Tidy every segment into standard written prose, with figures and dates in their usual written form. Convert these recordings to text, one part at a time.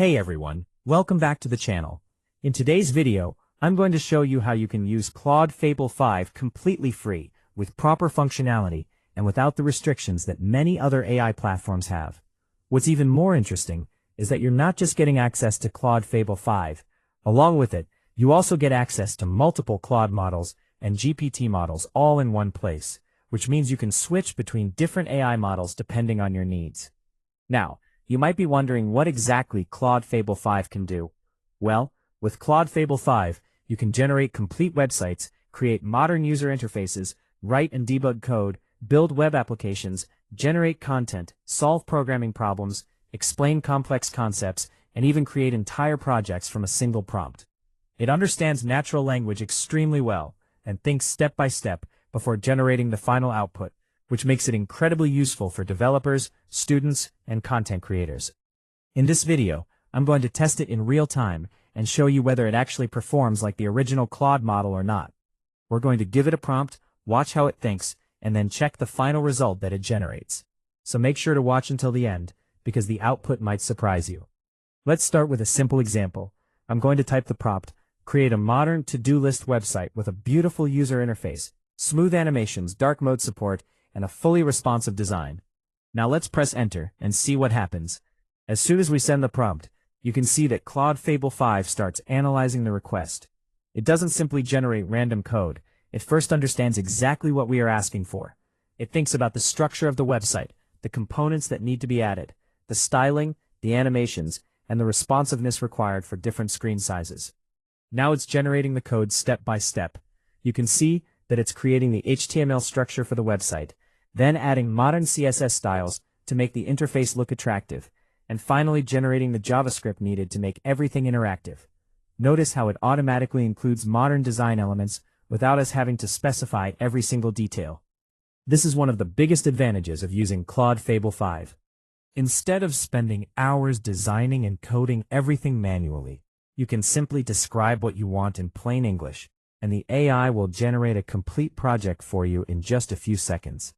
Hey everyone, welcome back to the channel. In today's video, I'm going to show you how you can use Claude Fable 5 completely free, with proper functionality, and without the restrictions that many other AI platforms have. What's even more interesting is that you're not just getting access to Claude Fable 5. Along with it, you also get access to multiple Claude models and GPT models all in one place, which means you can switch between different AI models depending on your needs. Now, you might be wondering what exactly Claude Fable 5 can do. Well, with Claude Fable 5, you can generate complete websites, create modern user interfaces, write and debug code, build web applications, generate content, solve programming problems, explain complex concepts, and even create entire projects from a single prompt. It understands natural language extremely well and thinks step by step before generating the final output, which makes it incredibly useful for developers, students, and content creators. In this video, I'm going to test it in real time and show you whether it actually performs like the original Claude model or not. We're going to give it a prompt, watch how it thinks, and then check the final result that it generates. So make sure to watch until the end, because the output might surprise you. Let's start with a simple example. I'm going to type the prompt, create a modern to-do list website with a beautiful user interface, smooth animations, dark mode support, and a fully responsive design. Now let's press enter and see what happens. As soon as we send the prompt, you can see that Claude Fable 5 starts analyzing the request. It doesn't simply generate random code. It first understands exactly what we are asking for. It thinks about the structure of the website, the components that need to be added, the styling, the animations, and the responsiveness required for different screen sizes. Now it's generating the code step by step. You can see that it's creating the HTML structure for the website, then adding modern CSS styles to make the interface look attractive, and finally generating the JavaScript needed to make everything interactive. Notice how it automatically includes modern design elements without us having to specify every single detail. This is one of the biggest advantages of using Claude Fable 5. Instead of spending hours designing and coding everything manually, you can simply describe what you want in plain English, and the AI will generate a complete project for you in just a few seconds.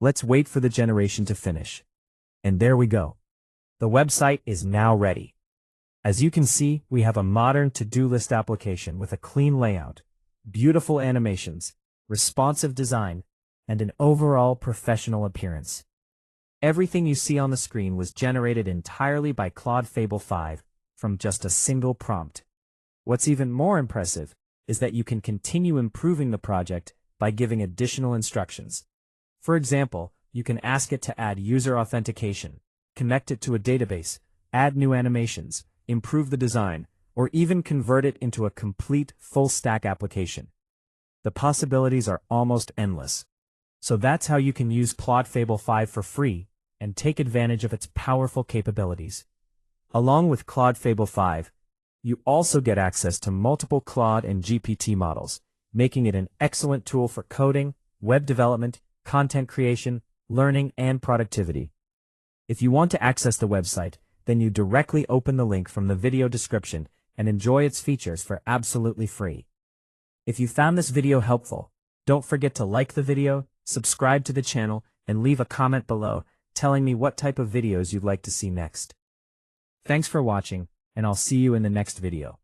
Let's wait for the generation to finish. And there we go. The website is now ready. As you can see, we have a modern to-do list application with a clean layout, beautiful animations, responsive design, and an overall professional appearance. Everything you see on the screen was generated entirely by Claude Fable 5 from just a single prompt. What's even more impressive is that you can continue improving the project by giving additional instructions. For example, you can ask it to add user authentication, connect it to a database, add new animations, improve the design, or even convert it into a complete full-stack application. The possibilities are almost endless. So that's how you can use Claude Fable 5 for free and take advantage of its powerful capabilities. Along with Claude Fable 5, you also get access to multiple Claude and GPT models, making it an excellent tool for coding, web development, content creation, learning, and productivity. If you want to access the website, then you directly open the link from the video description and enjoy its features for absolutely free. If you found this video helpful, don't forget to like the video, subscribe to the channel, and leave a comment below telling me what type of videos you'd like to see next. Thanks for watching, and I'll see you in the next video.